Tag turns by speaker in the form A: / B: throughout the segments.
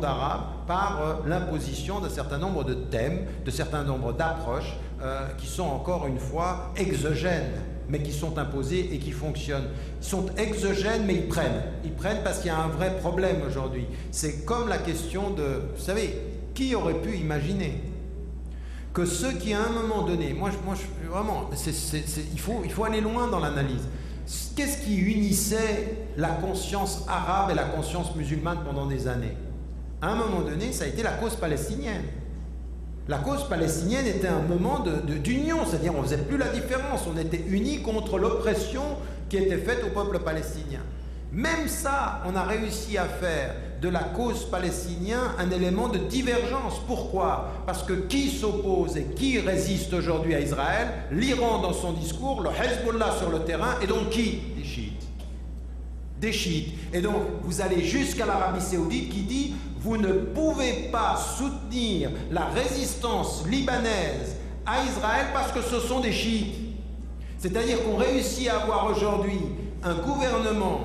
A: monde arabe par l'imposition d'un certain nombre de thèmes, de certain nombre d'approches qui sont encore une fois exogènes, mais qui sont imposés et qui fonctionnent. Ils sont exogènes, mais ils prennent. Ils prennent parce qu'il y a un vrai problème aujourd'hui. C'est comme la question de... Vous savez, qui aurait pu imaginer que ceux qui, à un moment donné... Vraiment, il faut aller loin dans l'analyse. Qu'est-ce qui unissait la conscience arabe et la conscience musulmane pendant des années? À un moment donné, ça a été la cause palestinienne. La cause palestinienne était un moment d'union, c'est-à-dire on ne faisait plus la différence, on était unis contre l'oppression qui était faite au peuple palestinien. Même ça, on a réussi à faire de la cause palestinienne un élément de divergence. Pourquoi? Parce que qui s'oppose et qui résiste aujourd'hui à Israël? L'Iran dans son discours, le Hezbollah sur le terrain, et donc qui? Des chiites. Des chiites. Et donc, vous allez jusqu'à l'Arabie Saoudite qui dit: vous ne pouvez pas soutenir la résistance libanaise à Israël parce que ce sont des chiites. C'est-à-dire qu'on réussit à avoir aujourd'hui un gouvernement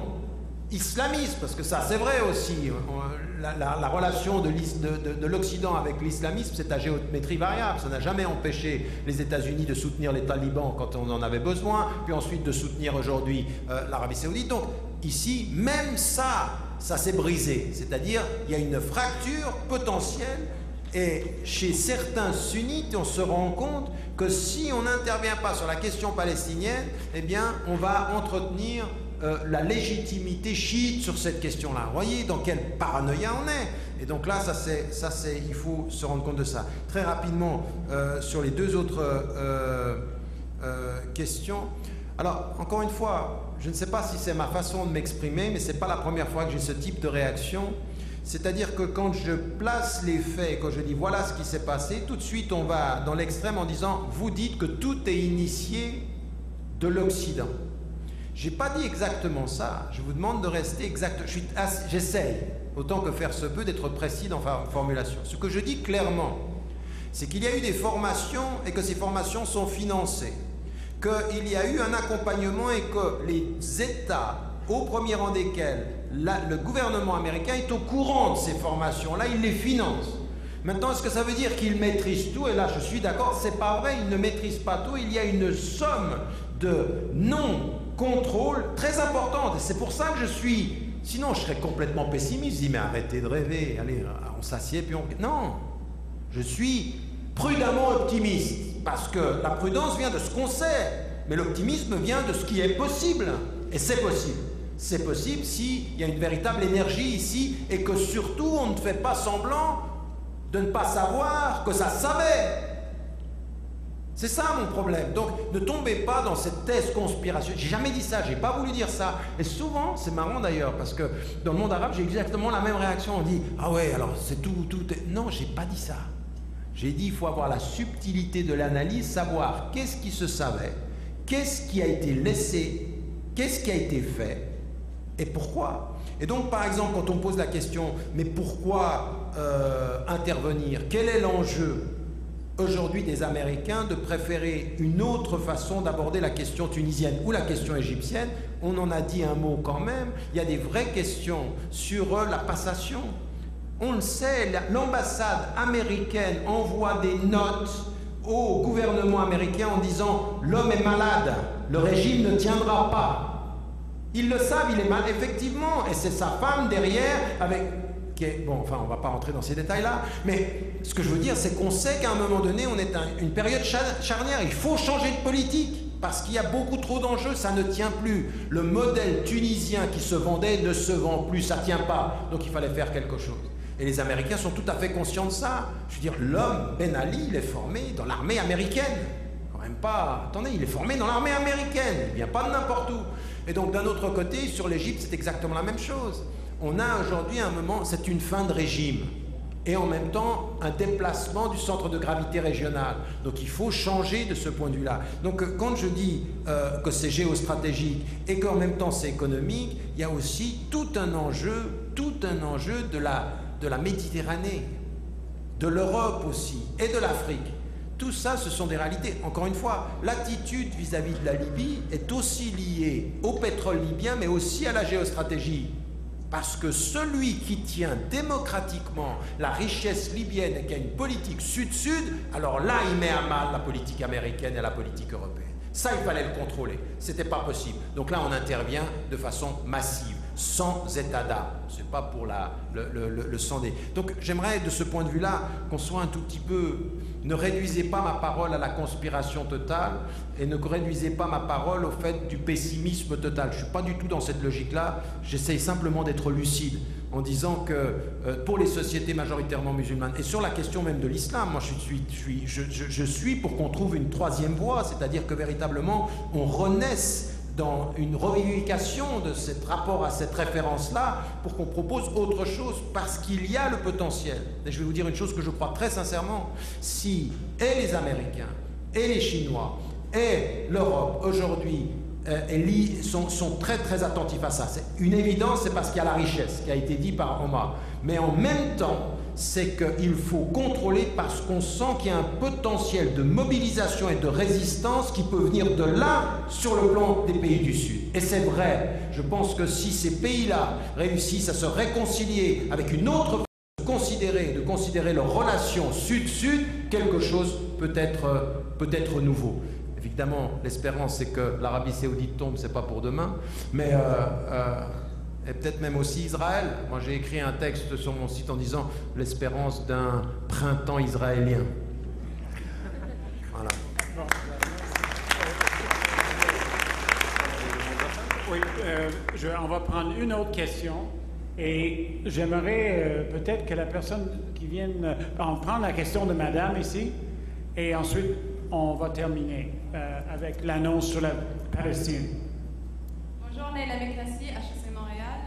A: islamiste, parce que ça c'est vrai aussi, la relation de l'Occident avec l'islamisme, c'est à géométrie variable. Ça n'a jamais empêché les États-Unis de soutenir les talibans quand on en avait besoin, puis ensuite de soutenir aujourd'hui l'Arabie Saoudite. Donc ici, même ça s'est brisé. C'est-à-dire, il y a une fracture potentielle, et chez certains sunnites, on se rend compte que si on n'intervient pas sur la question palestinienne, eh bien, on va entretenir la légitimité chiite sur cette question-là. Vous voyez dans quelle paranoïa on est. Et donc là, il faut se rendre compte de ça. Très rapidement, sur les deux autres questions. Alors, encore une fois, je ne sais pas si c'est ma façon de m'exprimer, mais ce n'est pas la première fois que j'ai ce type de réaction. C'est-à-dire que quand je place les faits, quand je dis voilà ce qui s'est passé, tout de suite on va dans l'extrême en disant vous dites que tout est initié de l'Occident. Je n'ai pas dit exactement ça, je vous demande de rester exact. J'essaye, autant que faire se peut, d'être précis dans ma formulation. Ce que je dis clairement, c'est qu'il y a eu des formations et que ces formations sont financées, qu'il y a eu un accompagnement et que les États, au premier rang desquels le gouvernement américain est au courant de ces formations-là, il les finance. Maintenant, est-ce que ça veut dire qu'il maîtrise tout? Et là, je suis d'accord, c'est pas vrai, il ne maîtrise pas tout. Il y a une somme de non-contrôle très importante. Et c'est pour ça que je suis... Sinon, je serais complètement pessimiste. Je dis, mais arrêtez de rêver. Allez, on s'assied, puis on... Non, je suis prudemment optimiste. Parce que la prudence vient de ce qu'on sait. Mais l'optimisme vient de ce qui est possible. Et c'est possible. C'est possible s'il y a une véritable énergie ici et que surtout on ne fait pas semblant de ne pas savoir que ça savait. C'est ça mon problème. Donc ne tombez pas dans cette thèse conspirationnelle. J'ai jamais dit ça, j'ai pas voulu dire ça. Et souvent, c'est marrant d'ailleurs, parce que dans le monde arabe, j'ai exactement la même réaction. On dit ah ouais, alors c'est tout est... Non, j'ai pas dit ça. J'ai dit il faut avoir la subtilité de l'analyse, savoir qu'est-ce qui se savait, qu'est-ce qui a été laissé, qu'est-ce qui a été fait. Et pourquoi? Et donc, par exemple, quand on pose la question, mais pourquoi intervenir? Quel est l'enjeu aujourd'hui des Américains de préférer une autre façon d'aborder la question tunisienne ou la question égyptienne? On en a dit un mot quand même. Il y a des vraies questions sur la passation. On le sait, l'ambassade américaine envoie des notes au gouvernement américain en disant « l'homme est malade, le régime ne tiendra pas ». Ils le savent, il est mal, effectivement, et c'est sa femme derrière, bon, enfin, on ne va pas rentrer dans ces détails-là, mais ce que je veux dire, c'est qu'on sait qu'à un moment donné, on est à une période charnière, il faut changer de politique, parce qu'il y a beaucoup trop d'enjeux, ça ne tient plus. Le modèle tunisien qui se vendait ne se vend plus, ça ne tient pas, donc il fallait faire quelque chose. Et les Américains sont tout à fait conscients de ça. Je veux dire, l'homme, Ben Ali, il est formé dans l'armée américaine. Quand même pas... Attendez, il est formé dans l'armée américaine, il ne vient pas de n'importe où. Et donc d'un autre côté, sur l'Égypte, c'est exactement la même chose. On a aujourd'hui un moment, c'est une fin de régime. Et en même temps, un déplacement du centre de gravité régional. Donc il faut changer de ce point de vue-là. Donc quand je dis que c'est géostratégique et qu'en même temps c'est économique, il y a aussi tout un enjeu de la Méditerranée, de l'Europe aussi, et de l'Afrique. Tout ça, ce sont des réalités. Encore une fois, l'attitude vis-à-vis de la Libye est aussi liée au pétrole libyen, mais aussi à la géostratégie Parce que celui qui tient démocratiquement la richesse libyenne et qui a une politique sud-sud, alors là, il met à mal la politique américaine et la politique européenne. Ça, il fallait le contrôler. C'était pas possible. Donc là, on intervient de façon massive, sans état d'âme. C'est pas pour le sang des... Donc j'aimerais, de ce point de vue-là, qu'on soit un tout petit peu... Ne réduisez pas ma parole à la conspiration totale et ne réduisez pas ma parole au fait du pessimisme total. Je ne suis pas du tout dans cette logique-là. J'essaye simplement d'être lucide en disant que pour les sociétés majoritairement musulmanes et sur la question même de l'islam, moi je suis pour qu'on trouve une troisième voie, c'est-à-dire que véritablement on renaisse dans une revivification de ce rapport à cette référence-là pour qu'on propose autre chose, parce qu'il y a le potentiel. Et je vais vous dire une chose que je crois très sincèrement, si et les Américains, et les Chinois, et l'Europe aujourd'hui sont très très attentifs à ça, c'est une évidence, c'est parce qu'il y a la richesse qui a été dit par Omar. Mais en même temps, c'est qu'il faut contrôler parce qu'on sent qu'il y a un potentiel de mobilisation et de résistance qui peut venir de là sur le plan des pays du Sud. Et c'est vrai, je pense que si ces pays-là réussissent à se réconcilier avec une autre façon de considérer leurs relations Sud-Sud, quelque chose peut être nouveau. Évidemment, l'espérance, c'est que l'Arabie Saoudite tombe, c'est pas pour demain, mais et peut-être même aussi Israël. Moi, j'ai écrit un texte sur mon site en disant l'espérance d'un printemps israélien. Voilà.
B: Oui, on va prendre une autre question et j'aimerais peut-être que la personne qui vienne en prendre la question de Madame ici et ensuite on va terminer avec l'annonce sur la Palestine.
C: Bonjour, Leila Meknassi, HEC Montréal.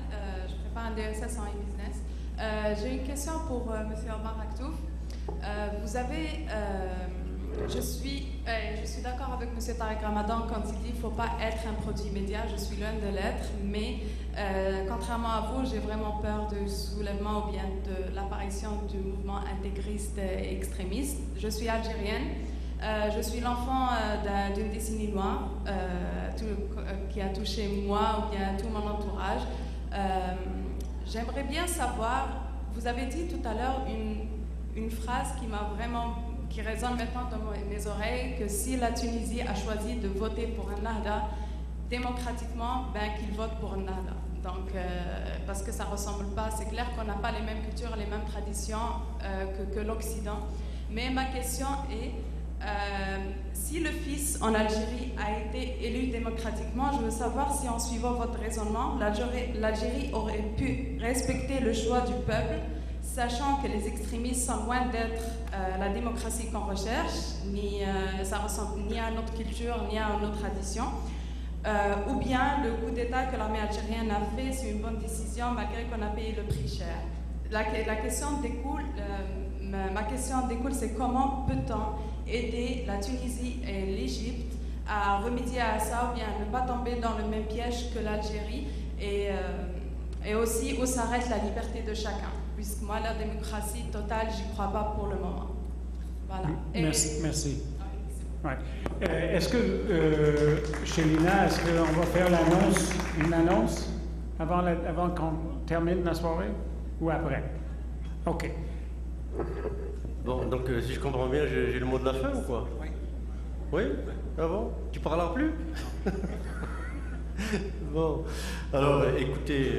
C: Je prépare un DSS en e-business. J'ai une question pour M. Omar Aktouf. Je suis d'accord avec M. Tariq Ramadan quand il dit qu'il ne faut pas être un produit média. Je suis loin de l'être, mais contrairement à vous, j'ai vraiment peur du soulèvement ou bien de l'apparition du mouvement intégriste et extrémiste. Je suis algérienne. Je suis l'enfant d'une décennie noire qui a touché moi ou bien tout mon entourage. J'aimerais bien savoir, vous avez dit tout à l'heure une phrase qui résonne maintenant dans mes oreilles, que si la Tunisie a choisi de voter pour un Nahda démocratiquement, qu'il vote pour un Nahda. Donc, parce que ça ne ressemble pas, c'est clair qu'on n'a pas les mêmes cultures, les mêmes traditions que l'Occident. Mais ma question est, si le fils en Algérie a été élu démocratiquement, je veux savoir si en suivant votre raisonnement, l'Algérie aurait pu respecter le choix du peuple, sachant que les extrémistes sont loin d'être la démocratie qu'on recherche, ça ressemble ni à notre culture, ni à nos traditions, ou bien le coup d'État que l'armée algérienne a fait, c'est une bonne décision malgré qu'on a payé le prix cher. Ma question découle, c'est comment peut-on aider la Tunisie et l'Égypte à remédier à ça ou bien à ne pas tomber dans le même piège que l'Algérie et aussi où s'arrête la liberté de chacun, puisque moi la démocratie totale j'y crois pas pour le moment. Voilà.
B: Merci. Ouais. Est-ce que chez Lina, est-ce qu'on va faire une annonce avant qu'on termine la soirée ou après? OK.
D: Bon, donc si je comprends bien, j'ai le mot de la fin ou quoi? Oui. Oui? Ah bon? Tu parleras plus? Bon, alors écoutez,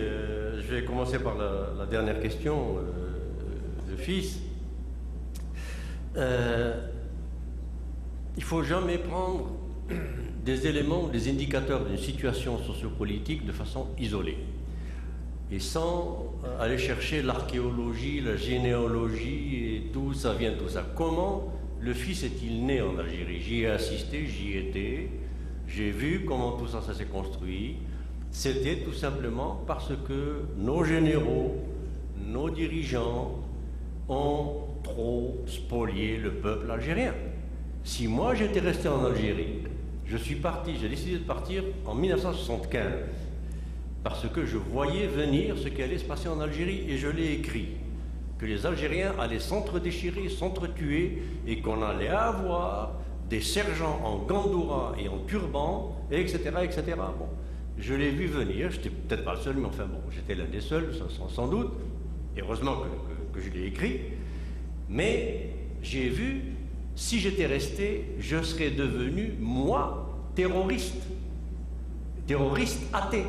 D: je vais commencer par la dernière question, le fils. Il ne faut jamais prendre des éléments, des indicateurs d'une situation sociopolitique de façon isolée. Et sans aller chercher l'archéologie, la généalogie et tout ça vient tout ça. Comment le fils est-il né en Algérie? J'y ai assisté, j'y étais, j'ai vu comment tout ça s'est construit. C'était tout simplement parce que nos généraux, nos dirigeants ont trop spolié le peuple algérien. Si moi j'étais resté en Algérie, j'ai décidé de partir en 1975. Parce que je voyais venir ce qui allait se passer en Algérie, et je l'ai écrit, que les Algériens allaient s'entre-déchirer, s'entre-tuer, et qu'on allait avoir des sergents en gandoura et en turban, etc., etc. Bon. Je l'ai vu venir, j'étais peut-être pas le seul, mais enfin bon, j'étais l'un des seuls, sans doute. Et heureusement que je l'ai écrit. Mais j'ai vu, si j'étais resté, je serais devenu, moi, terroriste athée.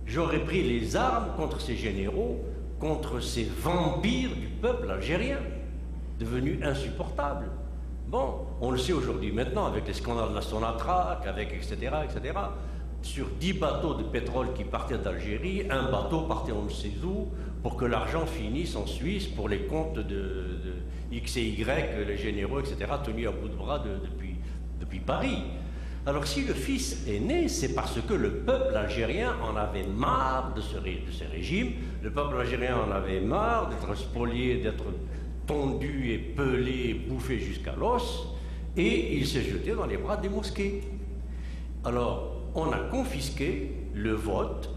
D: J'aurais pris les armes contre ces généraux, contre ces vampires du peuple algérien, devenus insupportables. Bon, on le sait aujourd'hui maintenant, avec les scandales de la Sonatrach, avec etc., etc. Sur 10 bateaux de pétrole qui partaient d'Algérie, un bateau partait on ne sait où, pour que l'argent finisse en Suisse pour les comptes de X et Y, les généraux, etc., tenus à bout de bras depuis Paris. Alors si le fils est né, c'est parce que le peuple algérien en avait marre de ces régimes, le peuple algérien en avait marre d'être spolié, d'être tondu et pelé, bouffé jusqu'à l'os, et il s'est jeté dans les bras des mosquées. Alors, on a confisqué le vote